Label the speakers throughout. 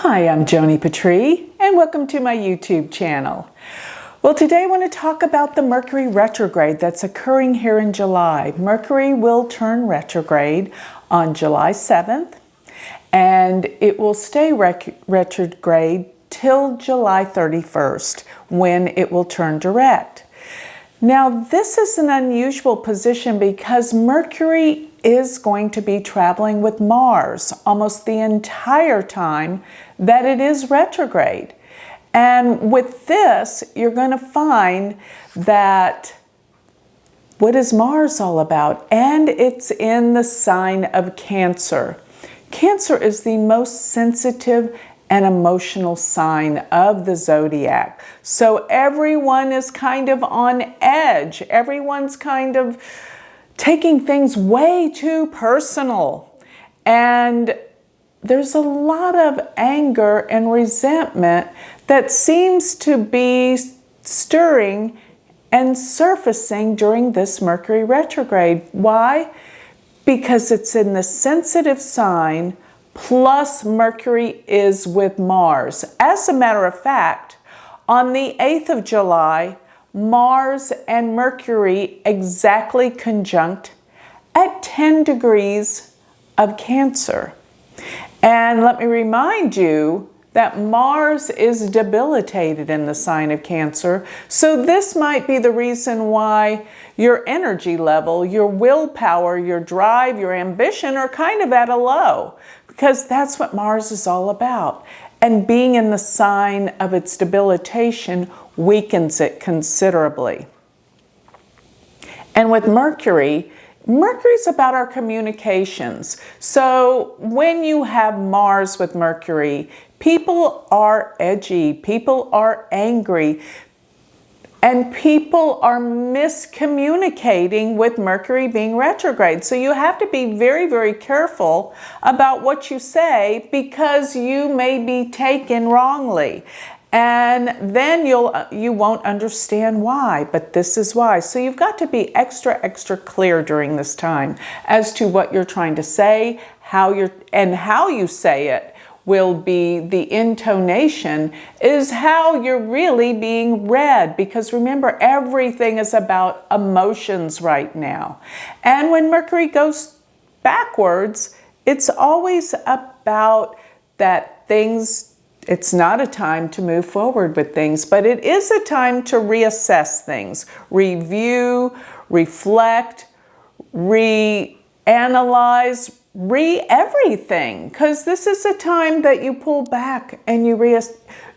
Speaker 1: Hi, I'm Joni Patry, and welcome to my YouTube channel. Well, today I want to talk about the Mercury retrograde that's occurring here in July. Mercury will turn retrograde on July 7th, and it will stay retrograde till July 31st, when it will turn direct. Now, this is an unusual position because Mercury is going to be traveling with Mars almost the entire time that it is retrograde. And with this, you're going to find that what is Mars all about? And it's in the sign of Cancer. Cancer is the most sensitive and emotional sign of the zodiac. So everyone is kind of on edge. Everyone's kind of taking things way too personal. And there's a lot of anger and resentment that seems to be stirring and surfacing during this Mercury retrograde. Why? Because it's in the sensitive sign, plus Mercury is with Mars. As a matter of fact, on the 8th of July, Mars and Mercury exactly conjunct at 10 degrees of Cancer. And let me remind you that Mars is debilitated in the sign of Cancer. So this might be the reason why your energy level, your willpower, your drive, your ambition are kind of at a low, because that's what Mars is all about. And being in the sign of its debilitation weakens it considerably. And with Mercury, Mercury's about our communications. So when you have Mars with Mercury, people are edgy, people are angry, and people are miscommunicating with Mercury being retrograde. So you have to be very, very careful about what you say, because you may be taken wrongly. And then you won't understand why, but this is why. So you've got to be extra clear during this time as to what you're trying to say, how you say it will be the intonation, is how you're really being read. Because remember, everything is about emotions right now. And when Mercury goes backwards, it's always about that things. It's not a time to move forward with things, but it is a time to reassess things, review, reflect, reanalyze, everything. Because this is a time that you pull back and you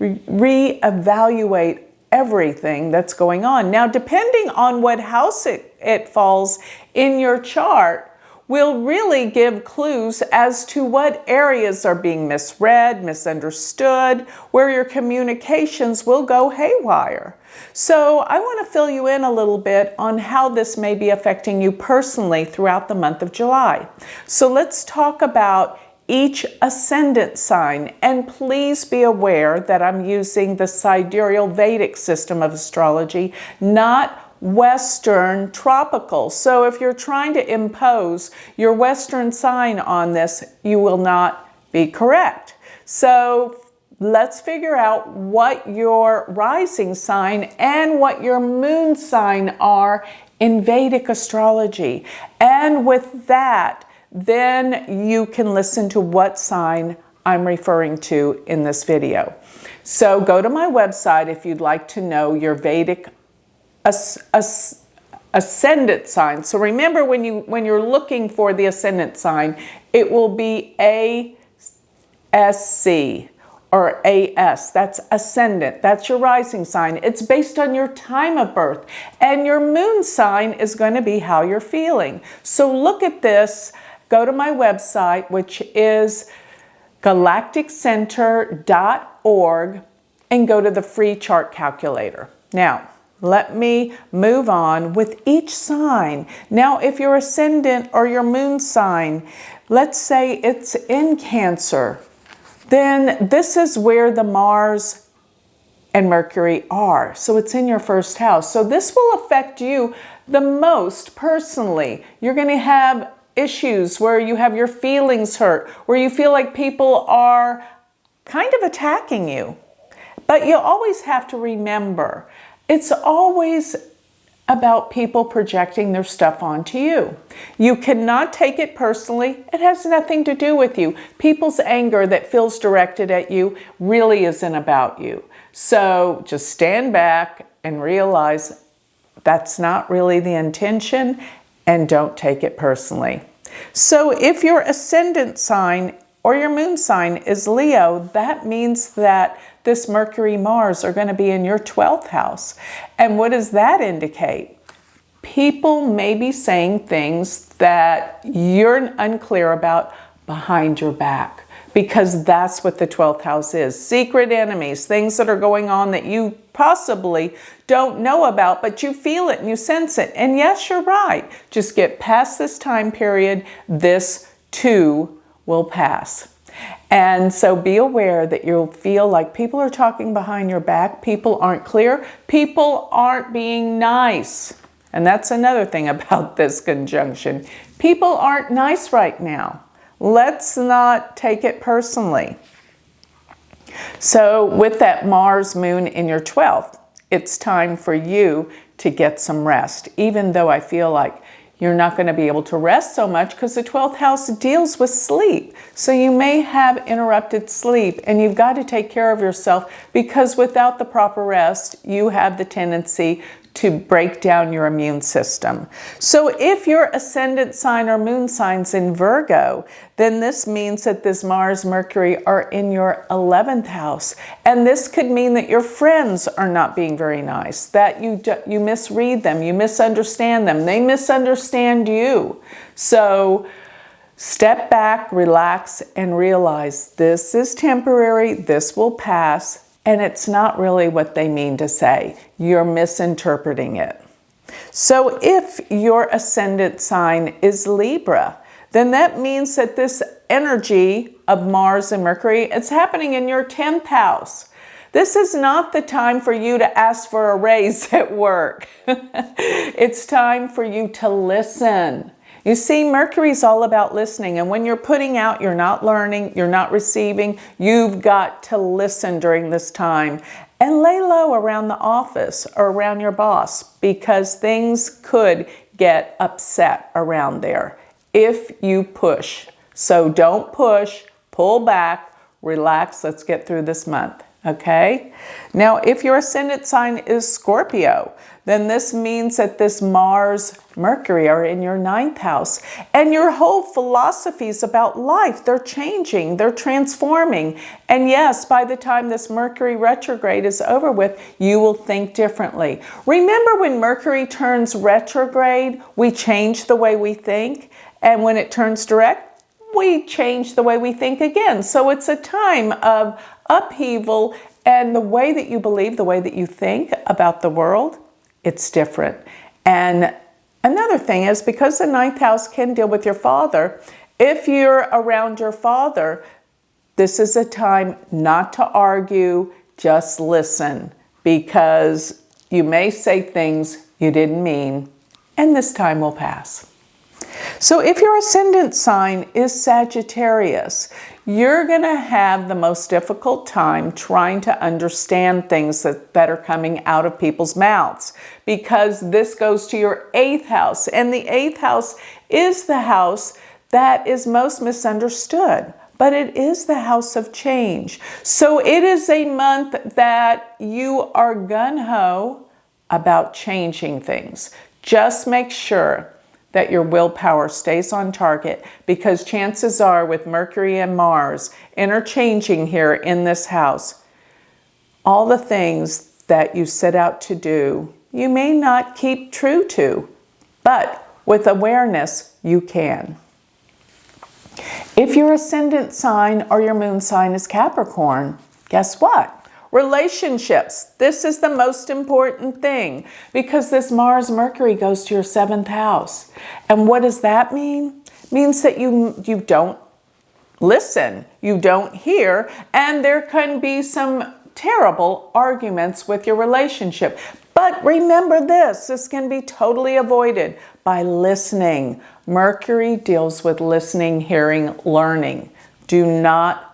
Speaker 1: reevaluate everything that's going on. Now, depending on what house it falls in your chart, will really give clues as to what areas are being misread, misunderstood, where your communications will go haywire. So I want to fill you in a little bit on how this may be affecting you personally throughout the month of July. So let's talk about each ascendant sign. And please be aware that I'm using the sidereal Vedic system of astrology, not Western tropical. So if you're trying to impose your Western sign on this, you will not be correct. So let's figure out what your rising sign and what your moon sign are in Vedic astrology. And with that, then you can listen to what sign I'm referring to in this video. So go to my website if you'd like to know your Vedic ascendant sign. So remember, when you're looking for the ascendant sign, it will be ASC or AS. That's ascendant. That's your rising sign. It's based on your time of birth. And your moon sign is going to be how you're feeling. So look at this. Go to my website, which is galacticcenter.org, and go to the free chart calculator. Now, let me move on with each sign. Now, if your ascendant or your moon sign, let's say it's in Cancer, then this is where the Mars and Mercury are. So it's in your first house. So this will affect you the most personally. You're going to have issues where you have your feelings hurt, where you feel like people are kind of attacking you. But you always have to remember, it's always about people projecting their stuff onto you. You cannot take it personally. It has nothing to do with you. People's anger that feels directed at you really isn't about you. So just stand back and realize that's not really the intention, and don't take it personally. So if your ascendant sign or your moon sign is Leo, that means that this Mercury Mars are going to be in your 12th house. And what does that indicate? People may be saying things that you're unclear about behind your back, because that's what the 12th house is. Secret enemies, things that are going on that you possibly don't know about, but you feel it and you sense it. And yes, you're right. Just get past this time period. This too will pass. And so be aware that you'll feel like people are talking behind your back. People aren't clear. People aren't being nice. And that's another thing about this conjunction. People aren't nice right now. Let's not take it personally. So with that Mars moon in your 12th, it's time for you to get some rest, even though I feel like you're not going to be able to rest so much because the 12th house deals with sleep. So you may have interrupted sleep, and you've got to take care of yourself, because without the proper rest, you have the tendency to break down your immune system. So if your ascendant sign or moon sign's in Virgo, then this means that this Mars, Mercury are in your 11th house. And this could mean that your friends are not being very nice, that you misread them, you misunderstand them, they misunderstand you. So step back, relax, and realize this is temporary, this will pass. And it's not really what they mean to say. You're misinterpreting it. So if your ascendant sign is Libra, then that means that this energy of Mars and Mercury, it's happening in your 10th house. This is not the time for you to ask for a raise at work. It's time for you to listen. You see, Mercury's all about listening, and when you're putting out, you're not learning, you're not receiving. You've got to listen during this time and lay low around the office or around your boss, because things could get upset around there if you push. So don't push, pull back, relax. Let's get through this month. Okay? Now, if your ascendant sign is Scorpio, then this means that this Mars, Mercury are in your 9th house. And your whole philosophies about life, they're changing, they're transforming. And yes, by the time this Mercury retrograde is over with, you will think differently. Remember when Mercury turns retrograde, we change the way we think. And when it turns direct, we change the way we think again. So it's a time of upheaval, and the way that you believe, the way that you think about the world, it's different. And another thing is, because the 9th house can deal with your father, if you're around your father, this is a time not to argue, just listen, because you may say things you didn't mean, and this time will pass. So if your ascendant sign is Sagittarius, you're going to have the most difficult time trying to understand things that are coming out of people's mouths, because this goes to your 8th house, and the 8th house is the house that is most misunderstood, but it is the house of change. So it is a month that you are gung-ho about changing things. Just make sure that your willpower stays on target, because chances are, with Mercury and Mars interchanging here in this house, all the things that you set out to do, you may not keep true to, but with awareness, you can. If your ascendant sign or your moon sign is Capricorn, guess what? Relationships. This is the most important thing, because this Mars Mercury goes to your 7th house. And what does that mean? It means that you don't listen, you don't hear, and there can be some terrible arguments with your relationship. But remember this can be totally avoided by listening. Mercury deals with listening, hearing, learning. Do not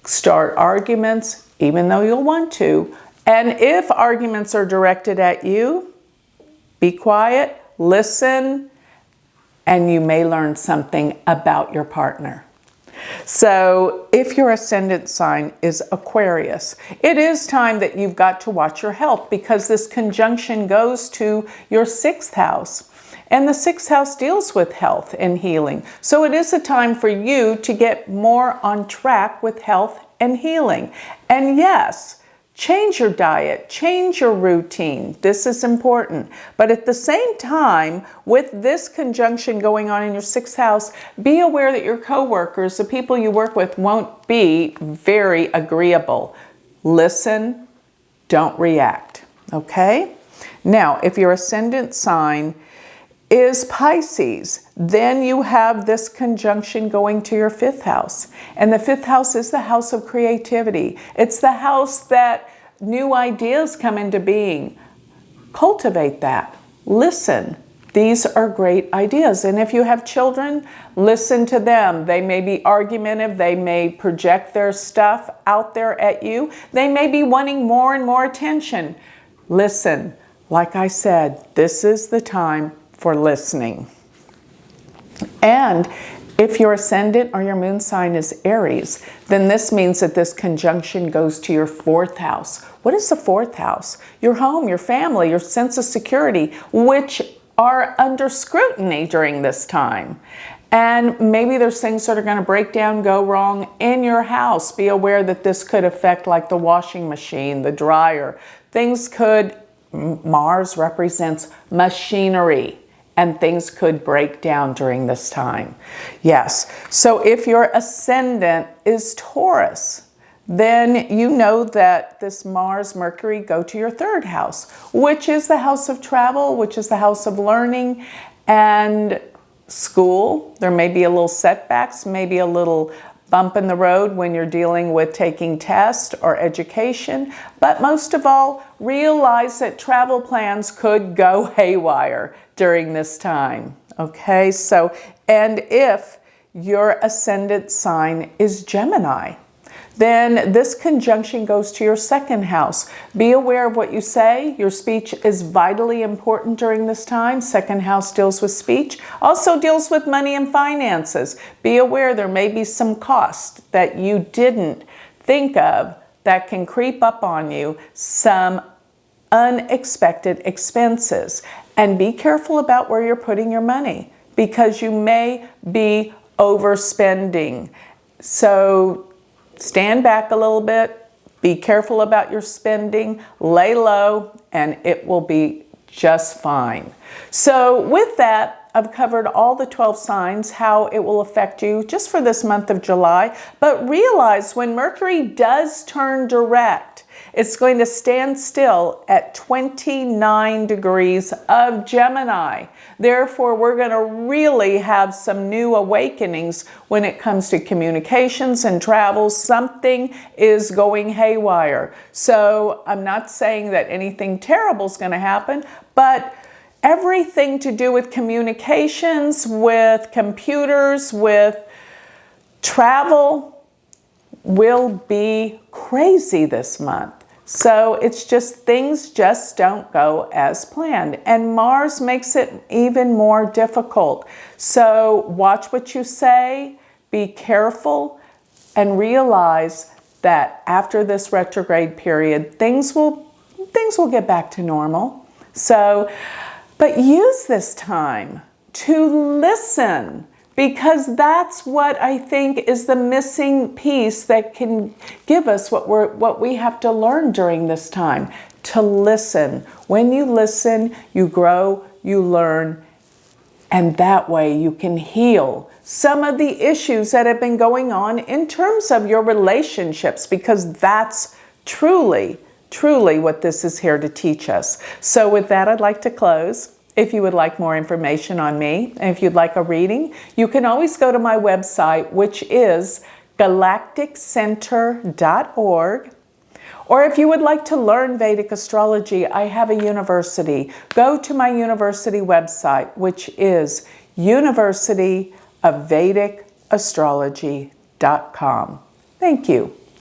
Speaker 1: start arguments, even though you'll want to. And if arguments are directed at you, be quiet, listen, and you may learn something about your partner. So if your ascendant sign is Aquarius, it is time that you've got to watch your health, because this conjunction goes to your 6th house. And the 6th house deals with health and healing. So it is a time for you to get more on track with health and healing. And yes, change your diet, change your routine. This is important. But at the same time, with this conjunction going on in your 6th house, be aware that your coworkers, the people you work with, won't be very agreeable. Listen, don't react. Okay? Now, if your ascendant sign is Pisces, then you have this conjunction going to your 5th house. And the 5th house is the house of creativity. It's the house that new ideas come into being. Cultivate that. Listen. These are great ideas. And if you have children, listen to them. They may be argumentative. They may project their stuff out there at you. They may be wanting more and more attention. Listen. Like I said, this is the time for listening. And if your ascendant or your moon sign is Aries, then this means that this conjunction goes to your 4th house. What is the 4th house? Your home, your family, your sense of security, which are under scrutiny during this time. And maybe there's things that are going to break down, go wrong in your house. Be aware that this could affect like the washing machine, the dryer. Things could, Mars represents machinery. And things could break down during this time. Yes. So if your ascendant is Taurus, then you know that this Mars, Mercury go to your 3rd house, which is the house of travel, which is the house of learning and school. There may be a little setbacks, maybe a little bump in the road when you're dealing with taking tests or education. But most of all, realize that travel plans could go haywire during this time. Okay, so, and if your ascendant sign is Gemini, then this conjunction goes to your 2nd house. Be aware of what you say. Your speech is vitally important during this time. 2nd house deals with speech, also deals with money and finances. Be aware there may be some cost that you didn't think of that can creep up on you, some unexpected expenses. And be careful about where you're putting your money, because you may be overspending. So stand back a little bit, be careful about your spending, lay low, and it will be just fine. So with that, I've covered all the 12 signs, how it will affect you just for this month of July. But realize when Mercury does turn direct, it's going to stand still at 29 degrees of Gemini. Therefore, we're going to really have some new awakenings when it comes to communications and travel. Something is going haywire. So I'm not saying that anything terrible is going to happen, but everything to do with communications, with computers, with travel will be crazy this month. So it's just things just don't go as planned. And Mars makes it even more difficult. So watch what you say, be careful, and realize that after this retrograde period, things will get back to normal. So, but use this time to listen, because that's what I think is the missing piece that can give us what we have to learn during this time, to listen. When you listen, you grow, you learn, and that way you can heal some of the issues that have been going on in terms of your relationships, because that's truly what this is here to teach us. So with that, I'd like to close. If you would like more information on me, and if you'd like a reading, you can always go to my website, which is galacticcenter.org. Or if you would like to learn Vedic astrology, I have a university. Go to my university website, which is University of Vedic Astrology.com. Thank you.